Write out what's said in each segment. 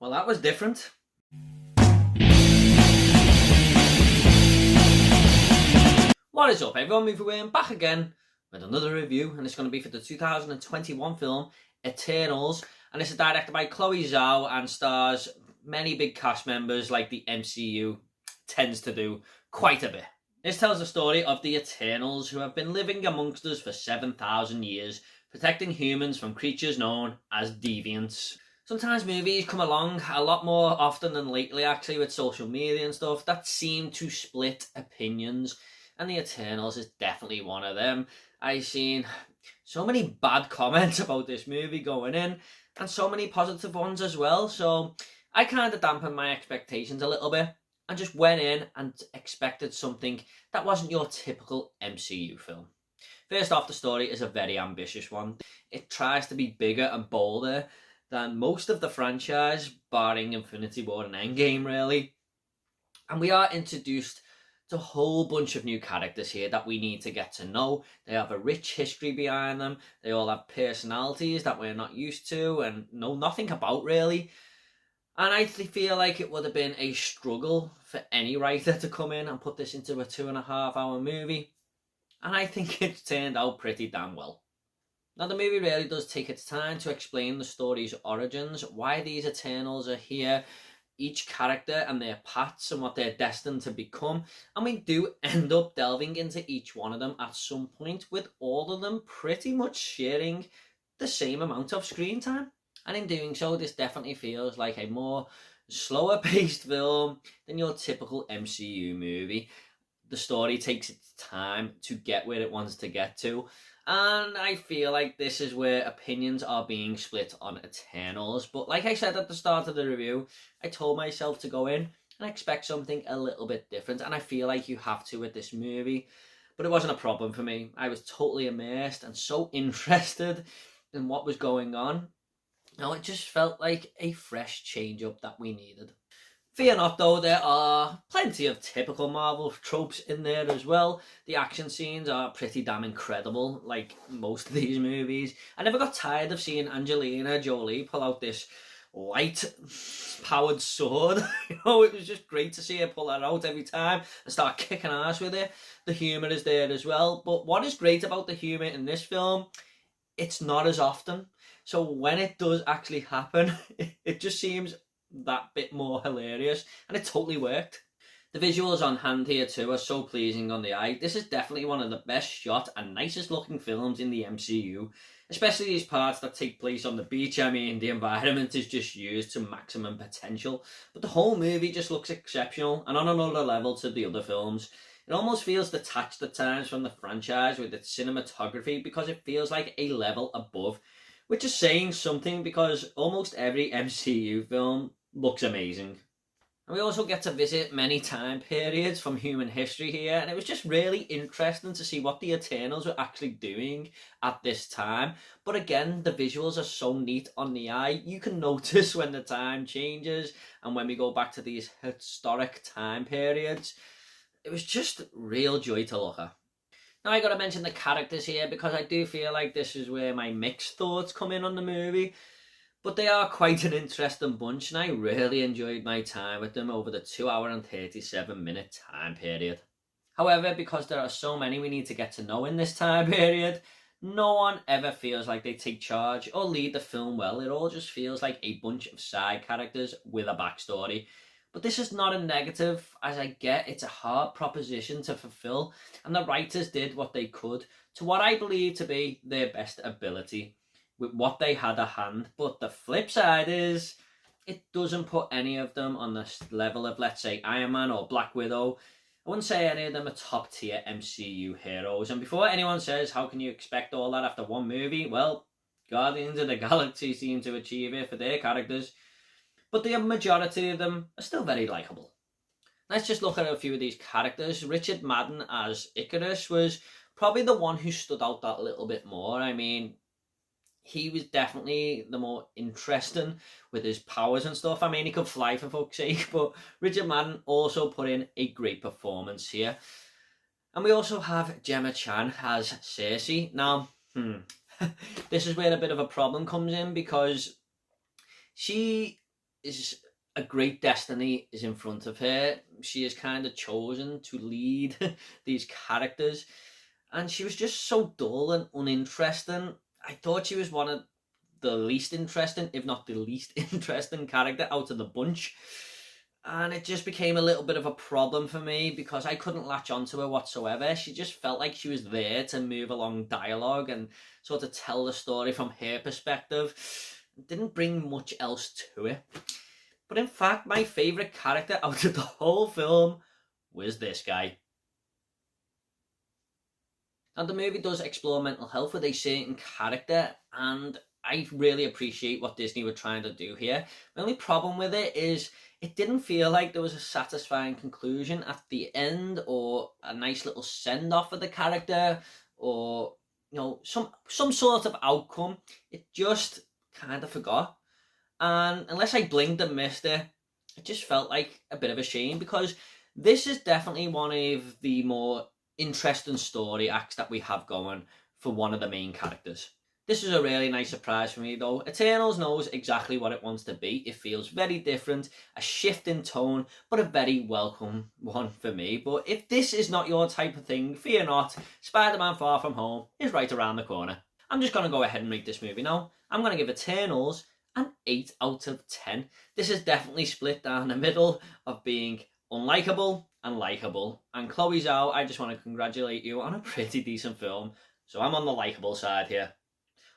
Well, that was different. What is up, everyone? Movie Way, back again with another review, and it's going to be for the 2021 film Eternals, and this is directed by Chloe Zhao and stars many big cast members like the MCU tends to do quite a bit. This tells the story of the Eternals, who have been living amongst us for 7,000 years, protecting humans from creatures known as deviants. Sometimes movies come along a lot more often than lately, actually, with social media and stuff, that seem to split opinions, and the Eternals is definitely one of them. I've seen so many bad comments about this movie going in, and so many positive ones as well, so I kind of dampened my expectations a little bit, and just went in and expected something that wasn't your typical MCU film. First off, the story is a very ambitious one. It tries to be bigger and bolder than most of the franchise, barring Infinity War and Endgame, really. And we are introduced to a whole bunch of new characters here that we need to get to know. They have a rich history behind them. They all have personalities that we're not used to and know nothing about, really. And I feel like it would have been a struggle for any writer to come in and put this into a 2.5-hour movie. And I think it's turned out pretty damn well. Now, the movie really does take its time to explain the story's origins, why these Eternals are here, each character and their paths and what they're destined to become. And we do end up delving into each one of them at some point, with all of them pretty much sharing the same amount of screen time. And in doing so, this definitely feels like a more slower paced film than your typical MCU movie. The story takes its time to get where it wants to get to, and I feel like this is where opinions are being split on Eternals. But like I said at the start of the review, I told myself to go in and expect something a little bit different, and I feel like you have to with this movie. But it wasn't a problem for me. I was totally immersed and so interested in what was going on. Now, it just felt like a fresh change up that we needed. Fear not, though, there are plenty of typical Marvel tropes in there as well. The action scenes are pretty damn incredible, like most of these movies. I never got tired of seeing Angelina Jolie pull out this light-powered sword. It was just great to see her pull that out every time and start kicking ass with it. The humour is there as well. But what is great about the humour in this film, it's not as often. So when it does actually happen, it just seems that bit more hilarious, and it totally worked. The visuals on hand here too are so pleasing on the eye. This is definitely one of the best shot and nicest looking films in the MCU, especially these parts that take place on the beach. I mean, the environment is just used to maximum potential, but the whole movie just looks exceptional and on another level to the other films. It almost feels detached at times from the franchise with its cinematography, because it feels like a level above, which is saying something, because almost every MCU film looks amazing. And we also get to visit many time periods from human history here, and it was just really interesting to see what the Eternals were actually doing at this time. But again, the visuals are so neat on the eye. You can notice when the time changes and when we go back to these historic time periods. It was just real joy to look at. Now, I gotta mention the characters here, because I do feel like this is where my mixed thoughts come in on the movie. But they are quite an interesting bunch, and I really enjoyed my time with them over the 2 hour and 37-minute time period. However, because there are so many we need to get to know in this time period, no one ever feels like they take charge or lead the film well. It all just feels like a bunch of side characters with a backstory. But this is not a negative, as I get it's a hard proposition to fulfill, and the writers did what they could to what I believe to be their best ability with what they had at hand. But the flip side is, it doesn't put any of them on the level of, let's say, Iron Man or Black Widow. I wouldn't say any of them are top tier MCU heroes. And before anyone says, how can you expect all that after one movie? Well, Guardians of the Galaxy seem to achieve it for their characters, but the majority of them are still very likeable. Let's just look at a few of these characters. Richard Madden as Icarus was probably the one who stood out that little bit more. I mean, he was definitely the more interesting with his powers and stuff. I mean, he could fly for fuck's sake, but Richard Madden also put in a great performance here. And we also have Gemma Chan as Cersei. Now, this is where a bit of a problem comes in, because she is a great destiny is in front of her. She is kind of chosen to lead these characters, and she was just so dull and uninteresting. I thought she was one of the least interesting, if not the least interesting character out of the bunch. And it just became a little bit of a problem for me because I couldn't latch onto her whatsoever. She just felt like she was there to move along dialogue and sort of tell the story from her perspective. It didn't bring much else to it. But in fact, my favourite character out of the whole film was this guy. And the movie does explore mental health with a certain character, and I really appreciate what Disney were trying to do here. My only problem with it is it didn't feel like there was a satisfying conclusion at the end, or a nice little send-off of the character, or some sort of outcome. It just kind of forgot. And unless I blinked and missed it, it just felt like a bit of a shame, because this is definitely one of the more interesting story acts that we have going for one of the main characters. This is a really nice surprise for me though. Eternals knows exactly what it wants to be. It feels very different, a shift in tone, but a very welcome one for me. But if this is not your type of thing, fear not, Spider-Man Far From Home is right around the corner. I'm just going to go ahead and rate this movie now. I'm going to give Eternals an 8 out of 10. This is definitely split down the middle of being unlikable and likable. And Chloe Zhao, I just want to congratulate you on a pretty decent film. So I'm on the likable side here.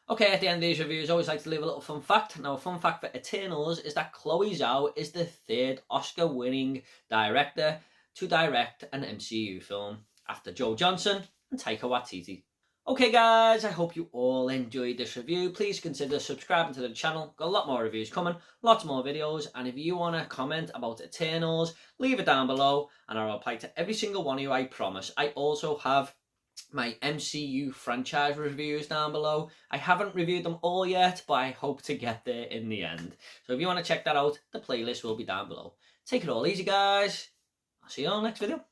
Okay, at the end of these reviews, I always like to leave a little fun fact. Now, a fun fact for Eternals is that Chloe Zhao is the third Oscar-winning director to direct an MCU film, after Joe Johnston and Taika Waititi. Okay guys, I hope you all enjoyed this review. Please consider subscribing to the channel. Got a lot more reviews coming, lots more videos, and if you want to comment about Eternals, leave it down below and I'll reply to every single one of you, I promise. I also have my MCU franchise reviews down below. I haven't reviewed them all yet, but I hope to get there in the end. So if you want to check that out, the playlist will be down below. Take it all easy guys. I'll see you all next video.